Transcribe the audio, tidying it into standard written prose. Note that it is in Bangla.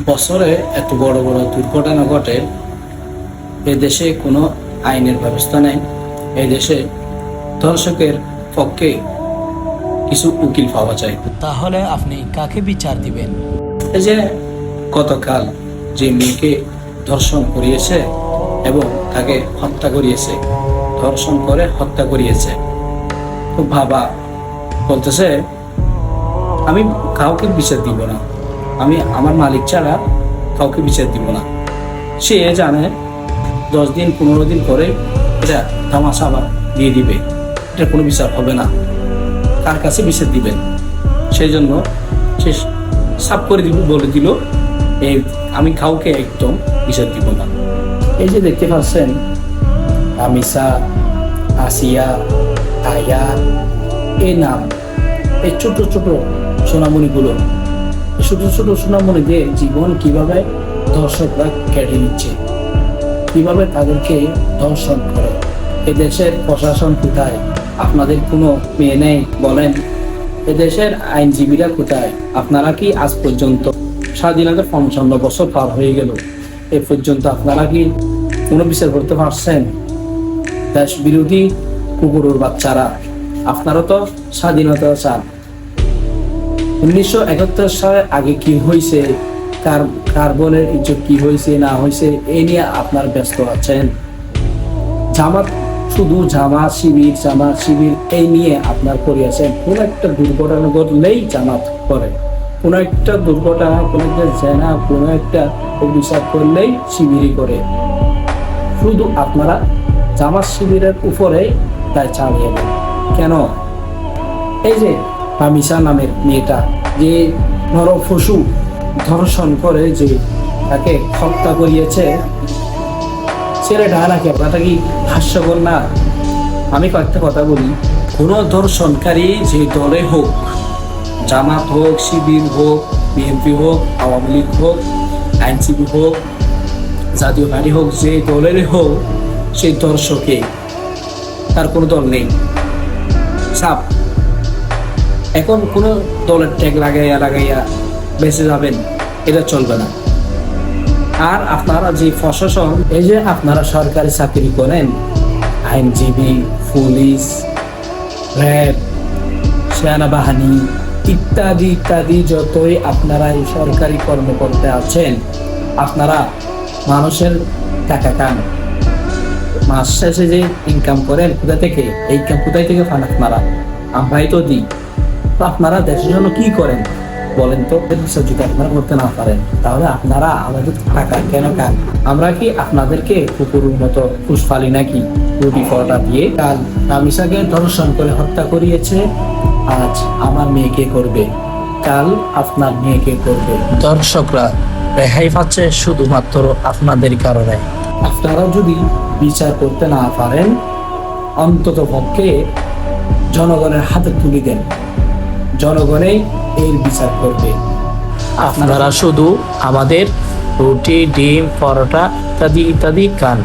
বছরে এত বড় বড় দুর্ঘটনা ঘটে, এ দেশে কোনো আইনের ব্যবস্থা নেই। এই দেশে ধর্ষকের পক্ষে কিছু উকিল পাওয়া যায়। তাহলে আপনি কাকে বিচার দিবেন? এই যে গতকাল যে মেয়েকে ধর্ষণ করিয়েছে এবং তাকে হত্যা করিয়েছে, ধর্ষণ করে হত্যা করিয়েছে, তো বাবা বলতেছে আমি কাউকে বিচার দিব না, আমি আমার মালিক ছাড়া কাউকে বিচার দিব না। সে জানে 10 দিন 15 দিন পরে এটা তামাশা আবার দিয়ে দিবে, এটা কোনো বিচার হবে না, কার কাছে বিচার দিবেন? সেই জন্য সে সাফ করে বলে দিল এই আমি কাউকে একদম বিচার দিব না। এই যে দেখতে পাচ্ছেন আমিষা, আসিয়া, আয়া, এই নাম, এই ছোট ছোট সোনামণিগুলো, ছোট ছোট সোনামণিদের জীবন কিভাবে ধর্ষকরা কেটে নিচ্ছে, কিভাবে তাদেরকে ধর্ষণ করে। এদেশের প্রশাসন কোথায়? আপনাদের কোনো মেয়ে নেই বলেন? এদেশের আইনজীবীরা কোথায়? আপনারা কি আজ পর্যন্ত স্বাধীনতা 55 বছর পার হয়ে গেল, এ পর্যন্ত আপনারা কি কোনো বিচার করতে পারছেন? দেশ বিরোধী কুকুরের বাচ্চারা, আপনারা তো স্বাধীনতা চান। 1971 সালে আগে কি হয়েছে, কার্বনের ইজ্জত কি হয়েছে না হয়েছে, এই নিয়ে আপনার ব্যস্ত আছেন। জামাত, শুধু জামাত শিবির এই নিয়ে আপনার করে আছেন। কোন একটা দুর্ঘটনা ঘটলেই জামাত করে, কোন একটা দুর্ঘটনা, কোন একটা জেনা, কোন একটা অভিশাপ করলেই শিবিরই করে। শুধু আপনারা জামাত শিবিরের উপরে তাই চালিয়ে নেন কেন? এই যে আমিষা নামের মেয়েটা যে নরপশু ধর্ষণ করে যে তাকে হত্যা করিয়েছে, ছেলেটা নাকি আপনারা কি হাস্যকর না? আমি কয়েকটা কথা বলি। কোনো ধর্ষণকারী যে দলে হোক, জামাত হোক, শিবির হোক, বিএনপি হোক, আওয়ামী লীগ হোক, আইনজীবী হোক, জাতীয় পার্টি হোক, যে দলের হোক, সেই ধর্ষকে তার কোনো দল নেই, সাপ। এখন কোনো দলের ট্যাগ লাগাইয়া বেঁচে যাবেন, এটা চলবে না। আর আপনারা যে প্রশাসন, এই যে আপনারা সরকারি চাকরি করেন, আইনজীবী, পুলিশ, র্যাব, সেনাবাহিনী ইত্যাদি ইত্যাদি, যতই আপনারা এই সরকারি কর্মকর্তা আছেন, আপনারা মানুষের টাকা খান। মাস শেষে যে ইনকাম করেন কোথা থেকে? এই ইনকাম কোথায় থেকে পান আপনারা? আমরাই তো দিই। তো আপনারা দেশের জন্য কি করেন বলেন তো? যদি আপনারা করতে না পারেন, তাহলে আপনারা আমাদের টাকা কেন খান? আমরা কি আপনাদেরকে কুকুরের মতো ফুস ফালি নাকি? রুটি পরোটা দিয়ে। কাল আমিষাকে ধর্ষণ করে হত্যা করিয়েছে, আজ আমার মেয়েকে করবে, কাল আপনার মেয়েকে করবে। দর্শকরা রেহাই পাচ্ছে শুধুমাত্র আপনাদের কারণে। আপনারা যদি বিচার করতে না পারেন, অন্তত পক্ষে জনগণের হাতে তুলে দেন, জনগণই এর বিচার করবে। আপনারা শুধু আমাদের রুটি, ডিম, পরোটা ইত্যাদি ইত্যাদি খান।